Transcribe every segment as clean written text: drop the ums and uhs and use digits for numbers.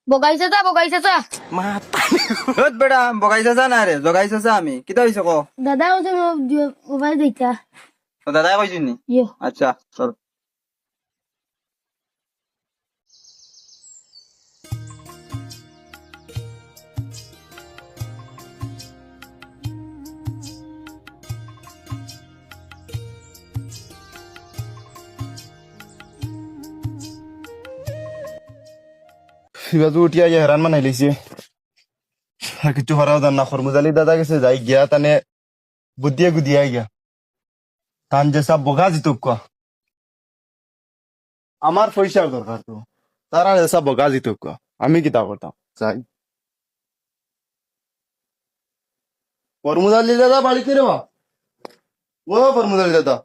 বগাইছে বেটা বগাইছা যা না রে জগাইছা যা আমি কিতা হইছে ক দাদা ওজন মোবাইল দিতা দাদাই কইছিস নি ইয়ো আচ্ছা চল সিবাজু উঠিয়া ইয়া হেরান মানাই লাইছে আর কিছু হরাও জান না খরমুজালি দাদা গেছে যাই গিয়া তানে বুদ্ধিয়া গুদিয়া গিয়া তান যে সব বগা জিতুক ক আমার পয়সার দরকার তো তারা সব বগা জিতুক ক আমি কিতা করতাম যাই ফরমুজালি দাদা বাড়িতে রে বা ও ফরমুজালি দাদা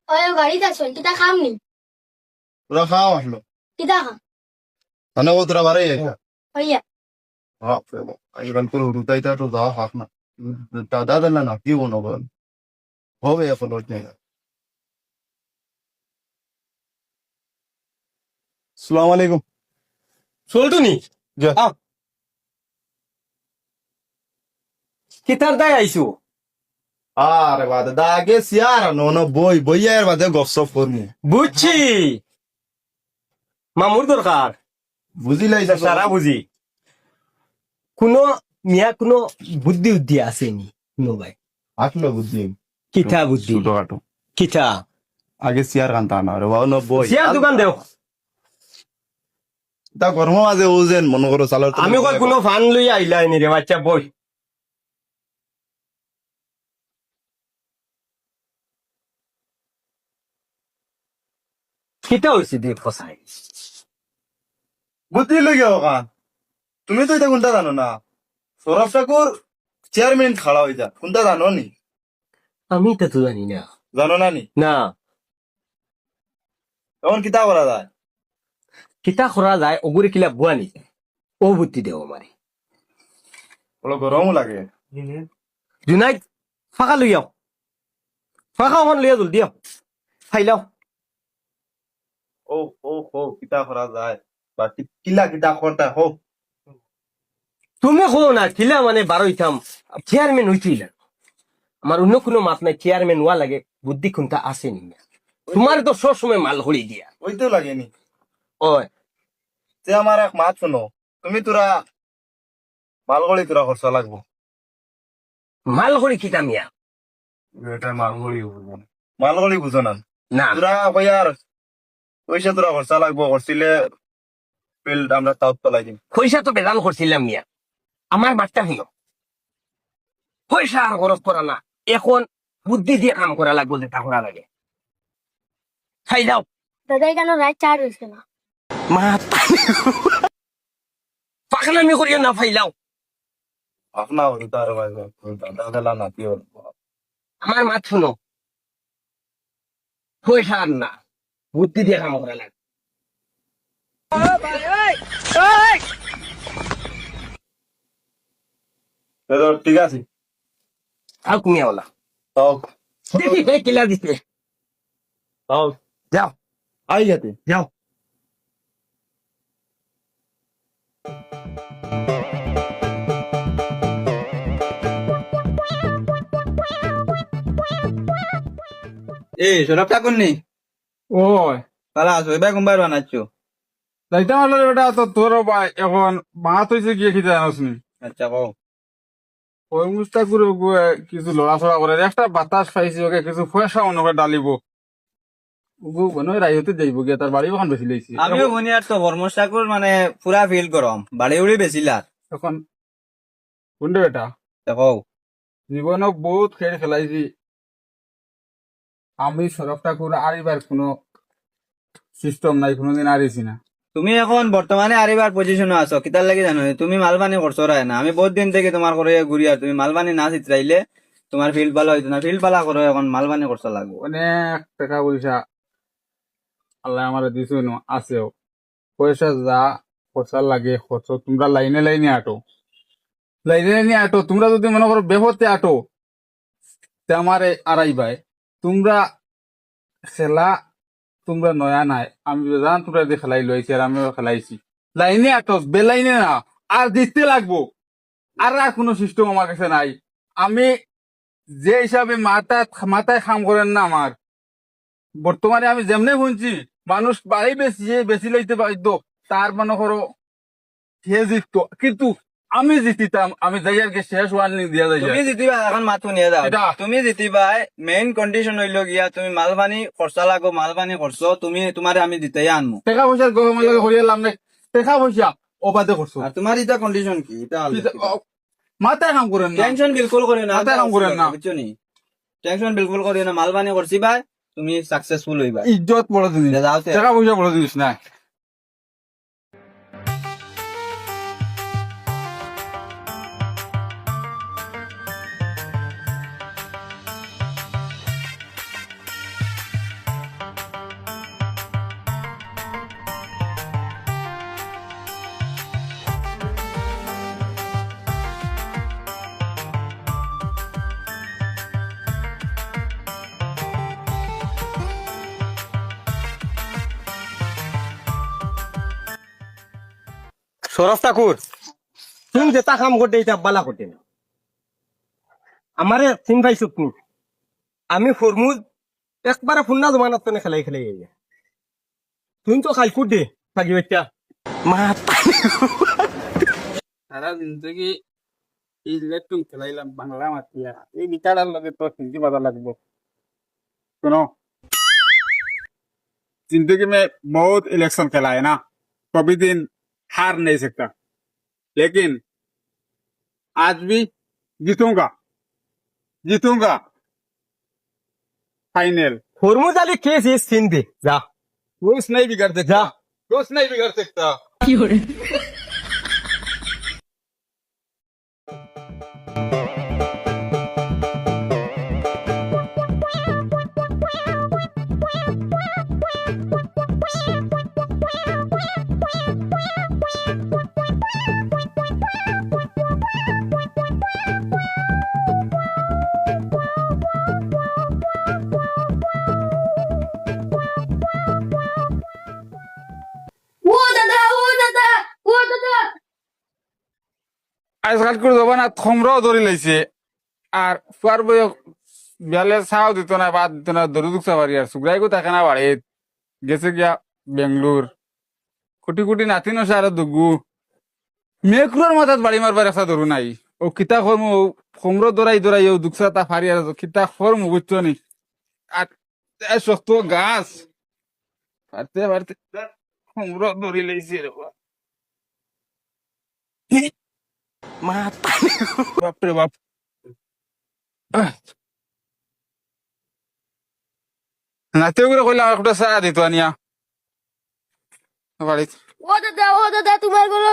ওই গাড়িতে আসল কিতা খামনি তোরা খাওয়া আসলো কিতা খাম তানে ও তোরা বাড়াই হইয়া আইরান করে রুতাইতা তো যাওয়া হাক না দাদা দিল না কি বলবো হবে এখন ওর জায়গা সালাম আলাইকুম চলটুনি জি। কিতার দায় আইসু আরে বাদ দা আগে সিয়ার নো বই বইয়ের বাদে গপসপ করমু বুঝছি মামুর দরকার বুঝিলাই সারা বুঝি কোনো মিয়া কোনো বুদ্ধি উদ্ধি আসেনি কোনো ভাই আসলো বুঝি কিতা বুদ্ধি ছোটখাটো কিতা আগে সিয়ার কান্তা না রে বাবা বই সিয়ার দোকান দেও তা কর্ম মাঝে ও যেন মনে করো চালার আমি কই কোনো ফান লই আইলাই নি রে বাচ্চা বই কিতা হইছে দে ফসাই বুদ্ধি লইয়া হোকা তুমি তো এটা কোনটা জানো না সৌরভ ঠাকুর চেয়ারম্যান খাড়া হয়ে যা কোনটা জানো নি আমি তা তো জানি না জানো না নি না তখন কিতা করা যায় কিতা করা যায় ওগুরে কিলা বুয়া নি ও বুদ্ধি দেও আমারে বলো গরমও লাগে জুনাইদ ফাঁকা লইয়াও ফাঁকা ওখান লইয়া জলদি আও ফাইলাও ও ও ও কিতা করা যায় বা কিলা কিতা করতা হো তুমি কো না কিলা মানে বারো ইতাম চেয়ারম্যান হইছিল আমার অন্য কোনো মাত নাই চেয়ারম্যান হওয়া লাগে বুদ্ধি কোনটা আছে নি তোমার তো সব সময় মাল হলি দিয়া ওই তো লাগেনি ওই যে আমার এক মাত শোনো তুমি তোরা মালগড়ি তোরা খরচা লাগবো মাল হলি কিতা মিয়া এটা মালগড়ি বুঝো না মালগড়ি বুঝো না না তোরা কইয়ার পয়সা তোরা খরচা লাগবো খরচিলে ফিল্ড আমরা তাও তলাই দিম পয়সা তো বেজাল করছিলাম মিয়া আমার মাঠটা হইল পয়সা আর খরচ করা না এখন বুদ্ধি দিয়ে কাম করা লাগবো যেটা করা লাগে খাই যাও দাদা কেন রাত 4 হইছে না পাখনামি করিও না ফাইলাও আপনা হরু তার ভাই দাদা গেলা না কি হল আমার মাত শুনো পয়সা আর না বুদ্ধি দিয়ে কাম করা লাগে ঠিক আছে আর কুমিয়া বলা তাও দেখি হে কিলা দিতে তাও যাও আই যাতে যাও এই সরব ঠাকুর নি ওই তারা আসো এবার কোনবার বানাচ্ছো যাইতে পারলো রে বেটা তো তোর এখন মাত হয়েছে গিয়ে খেতে জানোস নি আচ্ছা কও ওই মুস্তা করে কিছু লড়াচড়া করে একটা বাতাস পাইছি ওকে কিছু পয়সা মনে করে ডালিব রাইহতে যাইব গিয়ে তার বাড়ি ওখান বেশি লাইছি আমিও মনে আর তো বর্মস ঠাকুর মানে পুরা ফিল গরম বাড়ি উড়ি বেছিলার এখন কোনটা বেটা কও জীবনক বহুত খেল খেলাইছি আমি সরব ঠাকুর আরিবার কোনো সিস্টেম নাই কোনোদিন আরিছি না তুমি এখন বর্তমানে আরিবার পজিশনে আছো কিতার লাগি জানো তুমি মালবানি করছো রায় না আমি বহুত দিন থেকে তোমার করে ঘুরি আর তুমি মালবানি না চিত্রাইলে তোমার ফিল্ড ভালো হইতো না ফিল্ড ভালো করো এখন মালবানি করছো লাগবো অনেক টাকা পয়সা আল্লাহ আমার দিছো আছেও পয়সা যা খরচা লাগে খরচ তোমরা লাইনে লাইনে আটো তোমরা যদি মনে করো বেহতে আটো তে আমারে আড়াইবাই তোমরা খেলা তোমরা নয়া নাই, আমি জান তোমরা যে খেলাই লইছি আর আমিও খেলাইছি। লাইনে আটস, বেলাইনে না, আর জিততে লাগবো। আর কোনো সিস্টেম আমার কাছে নাই। আমি যে হিসাবে মাথায় খাম করেন না আমার, বর্তমানে আমি যেমনে শুনছি মানুষ বাড়ি বেশি লইতে বাধ্য, তার মনে করো সে জিততো, কিন্তু আমি জিতিতাম, আমি যাই আর কি শেষ ওয়ার্নিং দিয়া যাই। তুমি জিতিবা, এখন মাথো নিয়ে যাও। এটা। তুমি জিতিবা, মেইন কন্ডিশন হইল গিয়া তুমি মালবানি খরচা লাগো, মালবানি খরচ তুমি তোমারে আমি দিতেই আনমু। টাকা পয়সার গরমের লাগে হরিয়ালাম নাই, টাকা পয়সা অবাধে করছো। আর তোমার এটা কন্ডিশন কি? এটা মাথায় কাম করেন না, টেনশন বিলকুল করি না, মাথায় কাম করেন না। বুঝছো নি? টেনশন বিলকুল করি না, মালবানি করছি ভাই, তুমি সাকসেসফুল হইবা। ইজ্জত বড় জিনিস, যাও তে। টাকা পয়সা বড় জিনিস না। সরফ ঠাকুর, তুমি যেটা কাম করতে এটা বালা করতে না। আমারে চিন পাইছো তুমি, আমি ফরমুজ একবারে ফুন্না জমানাত তো খেলাই খেলাই গিয়ে তুমি তো খাই কুট দে থাকি বাচ্চা মাথা সারা জিন্দগি ইলেকট্রন খেলাইলাম বাংলা মাতিয়া, এই গিটারের লগে তো হিন্দি বাজা লাগবো। सुनो, जिंदगी में बहुत इलेक्शन खेला है ना, कभी दिन हार नहीं सकता, लेकिन आज भी जीतूंगा, जीतूंगा फाइनल। ফরমুজ আলী কেস ইস চিন দে যা कुछ नहीं बिगड़ सकता, कुछ नहीं बिगड़ सकता। ও দাদা, ও দাদা, ও দাদা। আজকাল করে জবানা থমরাও ধরে লাইছে, আর ফুয়ার বয় বেলে ছাও দিত না, বাদ দিত না, দরু দুকসা পারি, আর সুগ্রাই গো থাকে না বাড়ি গেছে গিয়া বেঙ্গলোর। কোটি কোটি নাতি নসা আর দুগু মেঘুরের মাথাত বাড়ি মারবার একটা ধরু নাই। ও কিতা কর্ম খমর দরাই ও দুকসা তা ফারি, আর কিতা কর্ম বুঝছো নি। আর শক্ত গাছ পারতে পারতে খমর ধরি লাইছে রে বাপ। মাথা বাপরে বাপ। নাতিও করে কইলাম একটা চা দিত আনিয়া বাড়িত। ও দাদা, তোমার কোনো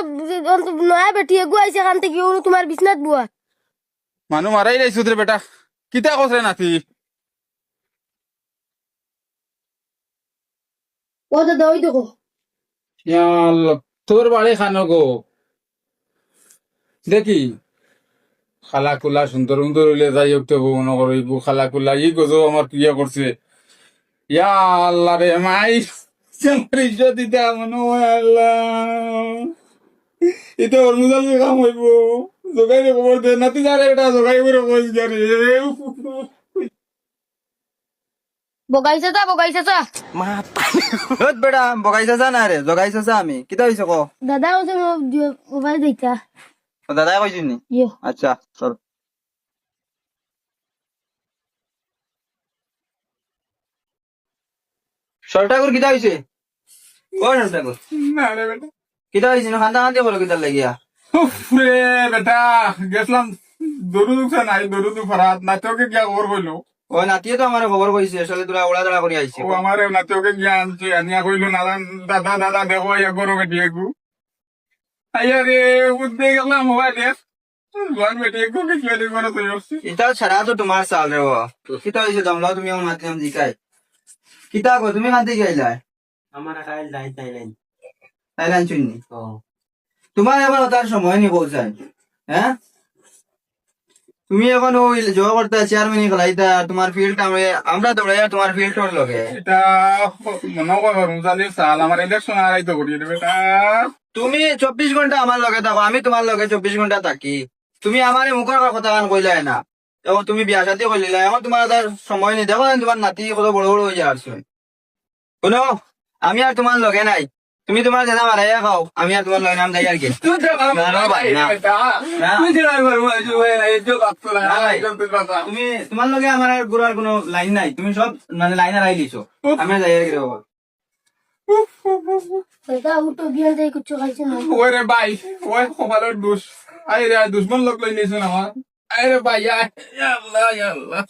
নয়া বেটি এগু আইছে এখান থেকে, তোমার বিছনাত বুয়া। মানুহ মারাই লাইছো রে বেটা, কিতা কস রে নাতি? ও দাদা, ওই দেখো। তোর বাড়ি খানো গো দেখি, খালা কুলা সুন্দর সুন্দর হইলে যাই উঠতে মনে করো, খালা কুলা ই গজো আমার প্রিয় করছে। ইয়া আল্লাহ রে মাই ইজ্জত দিতে মনে হয় আল্লাহ, এটা ওর মুজাল কাম হইব। জোগাই রে খবর দে নাতি, যারে এটা জোগাই করে কইস গারে। বগাইছে তা, বগাইছে তা। মাথা ধুত বেটা, বগাইছা না রে, জগাইছা আমি। কিতা হইছে ক? দাদা হচ্ছে মোবাইল দিতা। ও দাদাই কইছিস নি? ইয়ে। আচ্ছা চল। সরটাকুর কিতা হইছে? ও সরটাকুর না রে বেটা, কিতা হইছে না? খান্দা খান্দি করো কিতার লাগিয়া? উফ রে বেটা, গেছিলাম দরু দুকসা নাই, দরু দু ফরাত নাতিওকে গিয়া খবর কইলো। ও নাতিয়ে তো আমার খবর কইছে, আসলে তোরা ওড়া দাঁড়া করে আইছে। ও আমার নাতিওকে গিয়া আনছে, আনিয়া কইলো নাদান দাদা দাদা দেখো ইয়া করো বেটি একু। আইয়া রে বুঝতে গেলাম মোবাইল ঘর বেটি একু কিছু করে তুই আসছি। এটা ছাড়া তো তোমার চাল রে। ও কিতা হইছে দমলাও, তুমি আমার মাধ্যম জিকাই কিতা কো? তুমি কান্দি গাইলাই আমার খাইল দাই তাইলেন তাইলান চুন্নি। ও তোমার এবার তার সময় নি পৌঁছায়, হ্যাঁ? তুমি এখন ওই জোয়া করতে চেয়ারম্যান খেলাইতা তোমার ফিল্ড আমরা দৌড়াইয়া তোমার ফিল্ড ওর লগে এটা মনে করো রমজানের সাল আমার ইলেকশন আড়াই তো করিয়ে দেবে এটা তুমি 24 ঘন্টা আমার লগে থাকো আমি তোমার লগে 24 ঘন্টা থাকি তুমি আমার মুখের কথা কান কইলাই না এখন তুমি বিয়া শাদি করলিলা এখন তোমার আর সময় নেই দেখো না তোমার নাতি কত বড় বড় হয়ে যাচ্ছে শুনো আমি আর তোমার লগে নাই তুমি তোমার দাদা মারাইয়া খাও আমি আর তোমার লগে নাম যাই আর কি না, ভাই, না। না। তুমি তোমার লগে আমার আর ঘুরার কোনো লাইন নাই তুমি সব মানে লাইন আর আইলিছো আমি আর যাই আর কি রে বাবা। এটা উঠো বিয়ান থেকে কিছু খাইছে না ওই রে ভাই ওই কপালের দুষ আই রে দুশ্মন লোক লই নিয়েছেন আমার আই রে ভাই আল্লাহ আল্লাহ